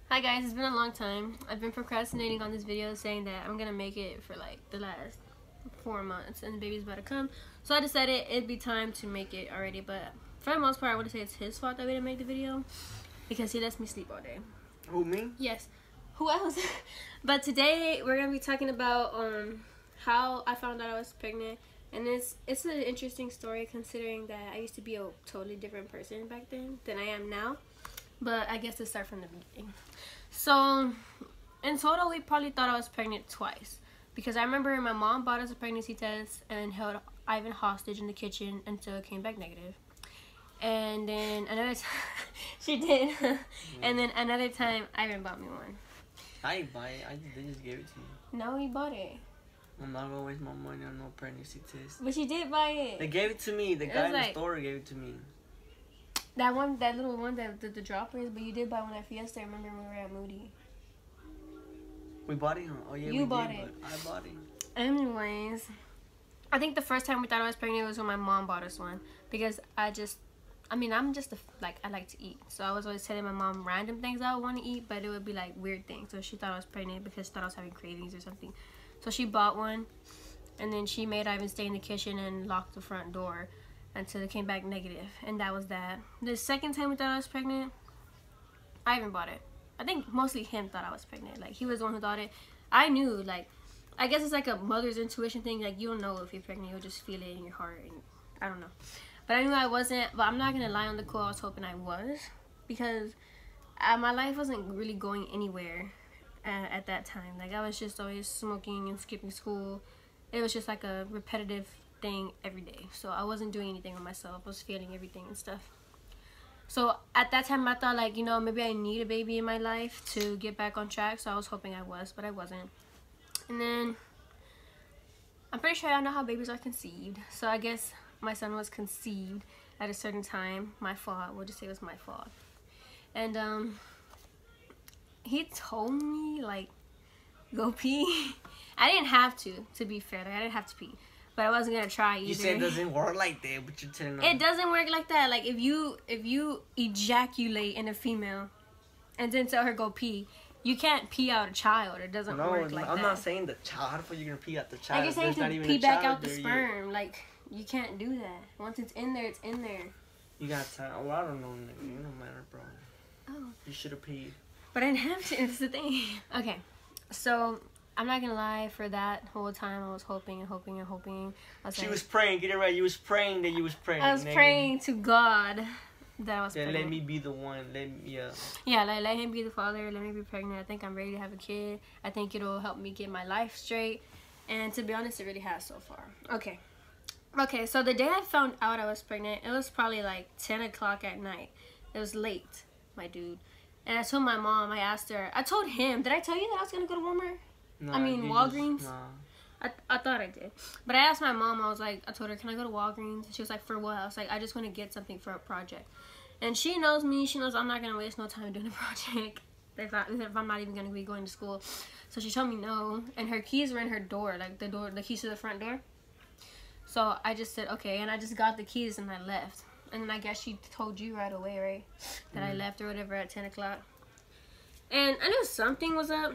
Hi guys, it's been a long time. I've been procrastinating on this video saying that I'm gonna make it for like the last 4 months and the baby's about to come. So I decided it'd be time to make it already, but for the most part I want to say it's his fault that we didn't make the video because he lets me sleep all day. Who, me? Yes. Who else? But today we're gonna be talking about how I found out I was pregnant, and it's an interesting story considering that I used to be a totally different person back then than I am now. But I guess to start from the beginning. So, in total, we probably thought I was pregnant twice. Because I remember my mom bought us a pregnancy test and held Ivan hostage in the kitchen until it came back negative. And then another time, she did. And then another time, Ivan bought me one. I didn't buy it. They just gave it to me. No, he bought it. I'm not gonna waste my money on no pregnancy test. But she did buy it. They gave it to me. The guy in the store gave it to me. That little one, the droppers, but you did buy one at Fiesta. I remember when we were at Moody. We bought it, huh? Oh, yeah, you we bought did, it. But I bought it. Anyways, I think the first time we thought I was pregnant was when my mom bought us one. Because I'm just I like to eat. So I was always telling my mom random things I would want to eat, but it would be like weird things. So she thought I was pregnant because she thought I was having cravings or something. So she bought one, and then she made Ivan stay in the kitchen and lock the front door until it came back negative, and that was that. The second time we thought I was pregnant, Ivan bought it. I think mostly him thought I was pregnant. Like, he was the one who thought it. I knew, like, I guess it's like a mother's intuition thing. Like, you don't know if you're pregnant, you'll just feel it in your heart, and I don't know. But I knew I wasn't, but I'm not gonna lie on the call, I was hoping I was, because my life wasn't really going anywhere at that time. Like, I was just always smoking and skipping school. It was just like a repetitive thing every day. So I wasn't doing anything with myself. I was feeling everything and stuff. So at that time I thought, like, you know, maybe I need a baby in my life to get back on track. So I was hoping I was, but I wasn't. And then I'm pretty sure I know how babies are conceived. So I guess my son was conceived at a certain time. My fault. We'll just say it was my fault. And he told me, like, go pee. I didn't have to be fair. Like, I didn't have to pee. But I wasn't gonna try either. You said it doesn't work like that, but you're telling them. It doesn't work like that. Like, if you ejaculate in a female and then tell her go pee, you can't pee out a child. It doesn't work like that. I'm not saying the child. How the fuck you gonna pee out the child? Like, you're saying to pee back out the sperm. Like, you can't do that. Once it's in there, it's in there. You got time. Well, I don't know, nigga. It don't matter, bro. Oh. You should have peed. But I didn't have to. It's the thing. Okay, so I'm not gonna lie, for that whole time I was hoping and hoping and hoping. She was praying, get it right. You was praying that you was praying. I was praying to God that I was pregnant. Let me be the one. Yeah, like, let him be the father. Let me be pregnant. I think I'm ready to have a kid. I think it'll help me get my life straight. And to be honest, it really has so far. Okay, so the day I found out I was pregnant, it was probably like 10 o'clock at night. It was late, my dude. And I told my mom, I told him, did I tell you that I was going to go to Walmart? Nah, I mean, Walgreens. Nah. I thought I did. But I asked my mom, I told her, can I go to Walgreens? She was like, for what? I was like, I just want to get something for a project. And she knows me. She knows I'm not going to waste no time doing a project if I'm not even going to be going to school. So she told me no. And her keys were in her door, like the keys to the front door. So I just said, okay. And I just got the keys and I left. And then I guess she told you right away, right? That I left or whatever at 10 o'clock. And I knew something was up.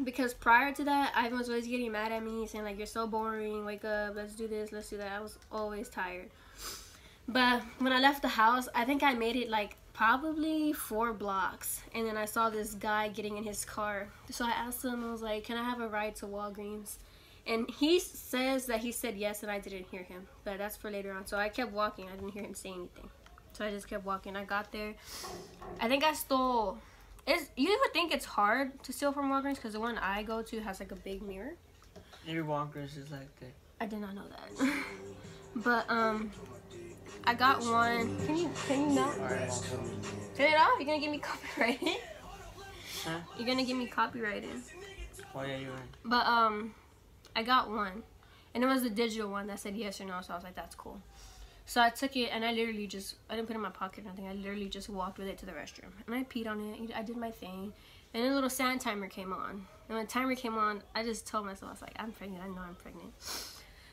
Because prior to that, Ivan was always getting mad at me, saying, like, you're so boring, wake up, let's do this, let's do that. I was always tired. But when I left the house, I think I made it, like, probably 4 blocks. And then I saw this guy getting in his car. So I asked him, I was like, can I have a ride to Walgreens? And he says that he said yes, and I didn't hear him. But that's for later on. So I kept walking. I didn't hear him say anything. So I just kept walking. I got there. I think I stole... You would think it's hard to steal from Walgreens because the one I go to has like a big mirror. Every Walgreens is like that. I did not know that. But I got one. Can you not? Alright, Turn it off. You're gonna get me copyrighted. Huh? You're gonna get me copyrighted. Oh yeah, you're right. But I got one, and it was the digital one that said yes or no. So I was like, that's cool. So I took it, and I didn't put it in my pocket or nothing. I literally just walked with it to the restroom. And I peed on it. I did my thing. And then a little sand timer came on. And when the timer came on, I just told myself, I was like, I'm pregnant. I know I'm pregnant.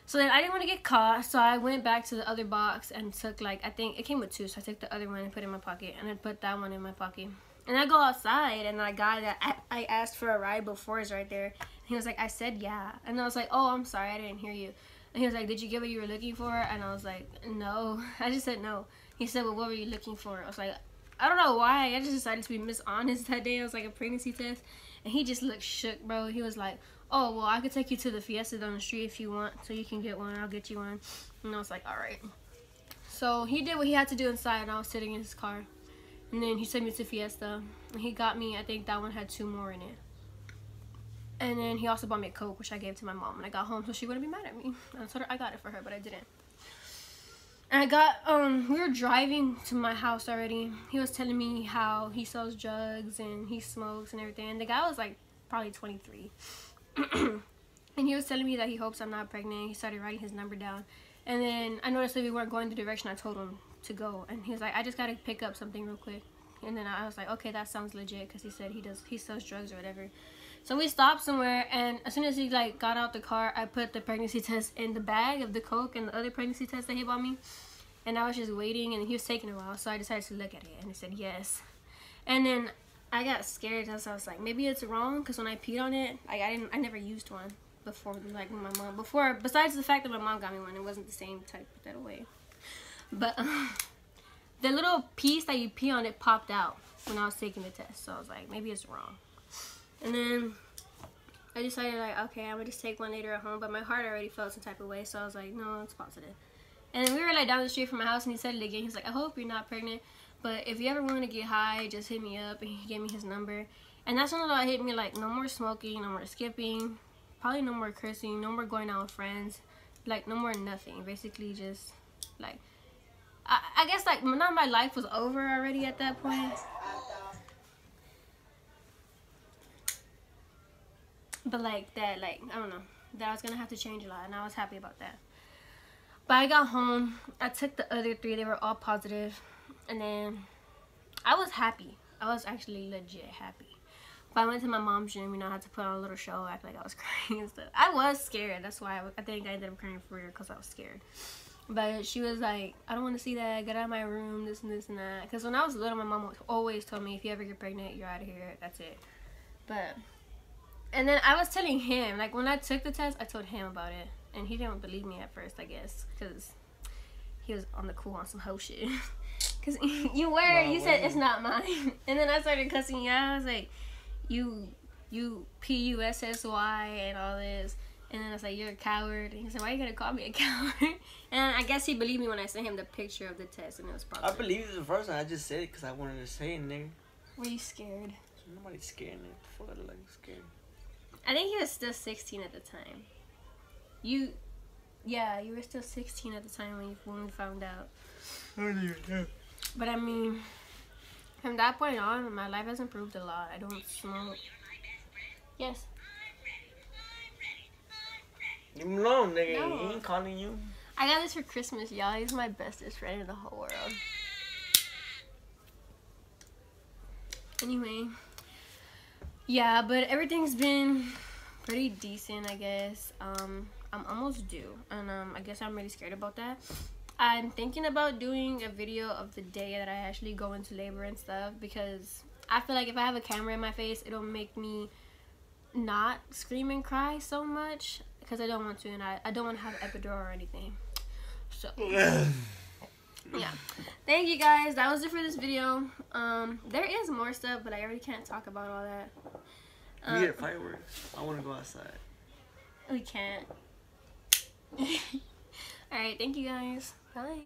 So then I didn't want to get caught. So I went back to the other box and took, like, I think it came with 2. So I took the other one and put it in my pocket. And then put that one in my pocket. And I go outside, and that guy that I asked for a ride before is right there. And he was like, I said yeah. And I was like, oh, I'm sorry, I didn't hear you. And he was like, did you get what you were looking for? And I was like, no. I just said no. He said, well, what were you looking for? I was like, I don't know why. I just decided to be dishonest that day. It was like a pregnancy test. And he just looked shook, bro. He was like, oh, well, I could take you to the Fiesta down the street if you want, so you can get one. I'll get you one. And I was like, all right. So he did what he had to do inside, and I was sitting in his car. And then he sent me to Fiesta. And he got me, I think that one had 2 more in it. And then he also bought me a Coke, which I gave to my mom when I got home, so she wouldn't be mad at me. I told her I got it for her, but I didn't. And I got, we were driving to my house already. He was telling me how he sells drugs and he smokes and everything. And the guy was like probably 23. And he was telling me that he hopes I'm not pregnant. He started writing his number down. And then I noticed that we weren't going the direction I told him to go. And he was like, I just got to pick up something real quick. And then I was like, okay, that sounds legit, because he said he sells drugs or whatever. So we stopped somewhere, and as soon as he like got out the car, I put the pregnancy test in the bag of the Coke and the other pregnancy test that he bought me. And I was just waiting, and he was taking a while, so I decided to look at it, and he said yes. And then I got scared, because I was like, maybe it's wrong, because when I peed on it, like I never used one before, like my mom. Besides the fact that my mom got me one, it wasn't the same type that way. But the little piece that you pee on it popped out when I was taking the test, so I was like, maybe it's wrong. And then I decided, like, okay, I'm gonna just take one later at home, but my heart already felt some type of way, so I was like, no, it's positive. And we were like down the street from my house, and he said it again. He's like, I hope you're not pregnant, but if you ever want to get high, just hit me up. And he gave me his number. And that's when it hit me, like, no more smoking, no more skipping, probably no more cursing, no more going out with friends, like, no more nothing. Basically just, like, I guess, like, not my life was over already at that point. But, like, that, like, I don't know, that I was going to have to change a lot, and I was happy about that. But I got home, I took the other 3, they were all positive, and then I was happy. I was actually legit happy. But I went to my mom's gym, you know, I had to put on a little show, act like I was crying and stuff. I was scared, that's why I think I ended up crying for real, because I was scared. But she was like, I don't want to see that, get out of my room, this and this and that. Because when I was little, my mom always told me, if you ever get pregnant, you're out of here, that's it. But, and then I was telling him, like, when I took the test, I told him about it. And he didn't believe me at first, I guess, because he was on the cool on some hoe shit. Because you said it's not mine. And then I started cussing you out. I was like, you P-U-S-S-Y and all this. And then I was like, you're a coward. And he said, why are you going to call me a coward? And I guess he believed me when I sent him the picture of the test, and it was positive. I believed it the first time. I just said it because I wanted to say it, nigga. Were you scared? Nobody's scared, nigga. Fuck, like, scared. I think he was still 16 at the time. Yeah, you were still 16 at the time when we found out. But I mean, from that point on, my life has improved a lot. I don't smoke. Yes. Leave him alone, nigga. No. He ain't calling you. I got this for Christmas, y'all. He's my bestest friend in the whole world. Anyway. Yeah, but everything's been pretty decent, I guess. I'm almost due, and I guess I'm really scared about that. I'm thinking about doing a video of the day that I actually go into labor and stuff, because I feel like if I have a camera in my face, it'll make me not scream and cry so much, because I don't want to, and I don't want to have epidural or anything. So yeah, thank you guys. That was it for this video. There is more stuff, but I already can't talk about all that. We get fireworks. I want to go outside. We can't. Alright, thank you guys. Bye.